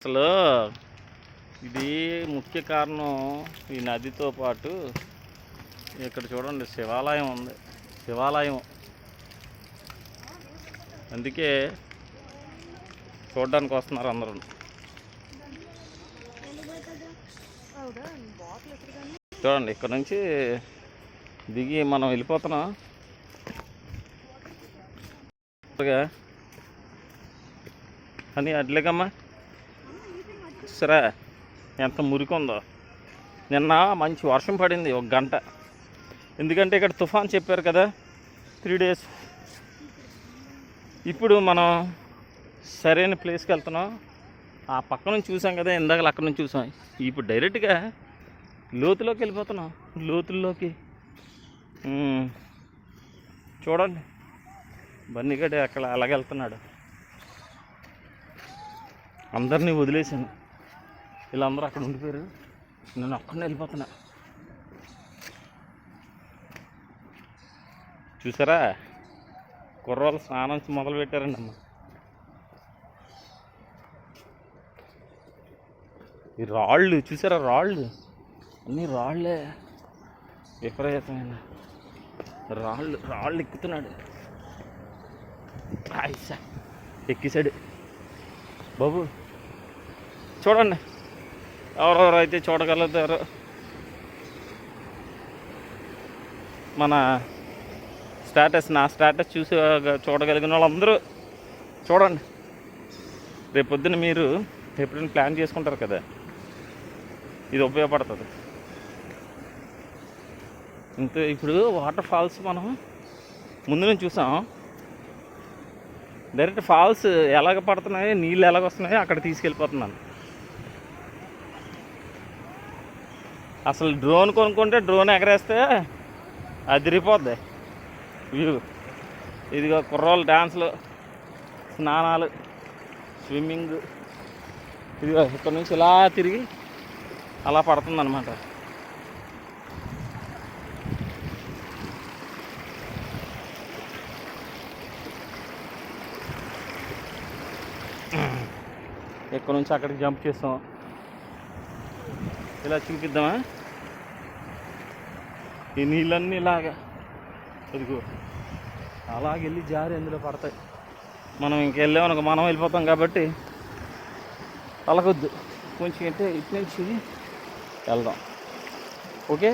అసలు ఇది ముఖ్య కారణం. ఈ నదితో పాటు ఇక్కడ చూడండి శివాలయం ఉంది. శివాలయం అందుకే చూడడానికి వస్తున్నారు అందరూ. చూడండి ఇక్కడ నుంచి దిగి మనం వెళ్ళిపోతున్నాం. అని అడ్లేకమ్మా సరే ఎంత మురికొందో. నిన్న మంచి వర్షం పడింది 1 గంట. ఎందుకంటే ఇక్కడ తుఫాన్ చెప్పారు కదా 3 days. ఇప్పుడు మనం సరైన ప్లేస్కి వెళ్తున్నాం. ఆ పక్క నుంచి చూసాం కదా, ఇందాక అక్కడ నుంచి చూసాం. ఇప్పుడు డైరెక్ట్గా లోతులోకి వెళ్ళిపోతున్నాం. లోతుల్లోకి చూడండి బన్నీగడ్డ అక్కడ అలాగెళ్తున్నాడు. అందరినీ వదిలేసాను. వీళ్ళందరూ అక్కడ ఉండిపోయారు. నేను ఒక్కడిని వెళ్ళిపోతున్నా. చూసారా కుర్రోళ్ళు స్నానం మొదలు పెట్టారండి అమ్మ. ఈ రాళ్ళు చూసారా, రాళ్ళు అన్నీ రాళ్ళే. విపరీతమైన రాళ్ళు ఎక్కుతున్నాడు. ఎక్కిసాడు బాబు. చూడండి ఎవరెవరు అయితే చూడగలుగుతారో మన స్టేటస్, నా స్టేటస్ చూసి చూడగలిగిన వాళ్ళందరూ చూడండి. రేపు పొద్దున్న మీరు ఎప్పుడైనా ప్లాన్ చేసుకుంటారు కదా, ఇది ఉపయోగపడుతుంది. ఇంత ఇప్పుడు వాటర్ ఫాల్స్ మనం ముందు నుంచి చూసాం. డైరెక్ట్ ఫాల్స్ ఎలాగ పడుతున్నాయి, నీళ్ళు ఎలాగ వస్తున్నాయో అక్కడ తీసుకెళ్ళిపోతున్నాను. అసలు డ్రోన్ కొనుక్కుంటే డ్రోన్ ఎగరేస్తే అదిరిపోద్ది వ్యూ. ఇదిగో కుర్రోళ్ళు డ్యాన్సులు, స్నానాలు, స్విమ్మింగ్. ఇదిగో ఇక్కడ నుంచి ఇలా తిరిగి అలా పడుతుందన్నమాట. ఇక్కడ నుంచి అక్కడికి జంప్ చేస్తాం. ఇలా చూపిద్దామా? ఈ నీళ్ళన్నీ ఇలాగా ఇదిగో అలాగెళ్ళి జారి అందులో పడతాయి. మనం ఇంకెళ్ళామనుకో మనం వెళ్ళిపోతాం కాబట్టి పలకొద్దు. కొంచెం అంటే ఇటు నుంచి వెళ్దాం. ఓకే,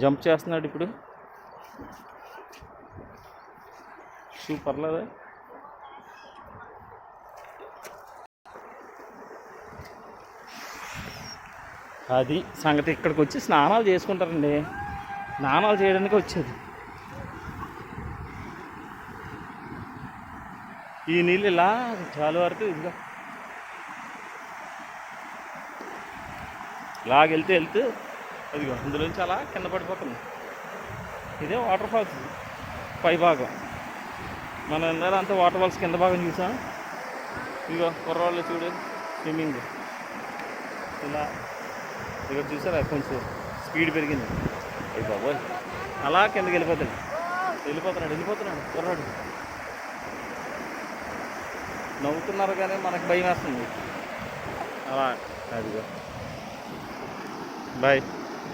జంప్ చేస్తున్నాడు ఇప్పుడు. షూ పర్లేదా? అది సంగతి. ఇక్కడికి వచ్చి స్నానాలు చేసుకుంటారండి. స్నానాలు చేయడానికి వచ్చేది. ఈ నీళ్ళు ఇలా చాలా వరకు ఇదిగా ఇలాగెళ్తే అదిగో అందులోంచి అలా కింద పడిపోతుంది. ఇదే వాటర్ ఫాల్స్ పై భాగం. మనం ఎందుకంటే అంతా వాటర్ ఫాల్స్ కింద భాగం చూసాం. ఇదిగో కుర్రవాళ్ళు చూడు స్విమ్మింగ్ ఇలా. ఇక్కడ చూసారా కొంచెం స్పీడ్ పెరిగింది. అయ్యి బాబోయ్ అలా కిందకి వెళ్ళిపోతున్నాడు కుర్రాడు. నవ్వుతున్నారు కానీ మనకు భయం వేస్తుంది అలా. అదిగో బాయ్.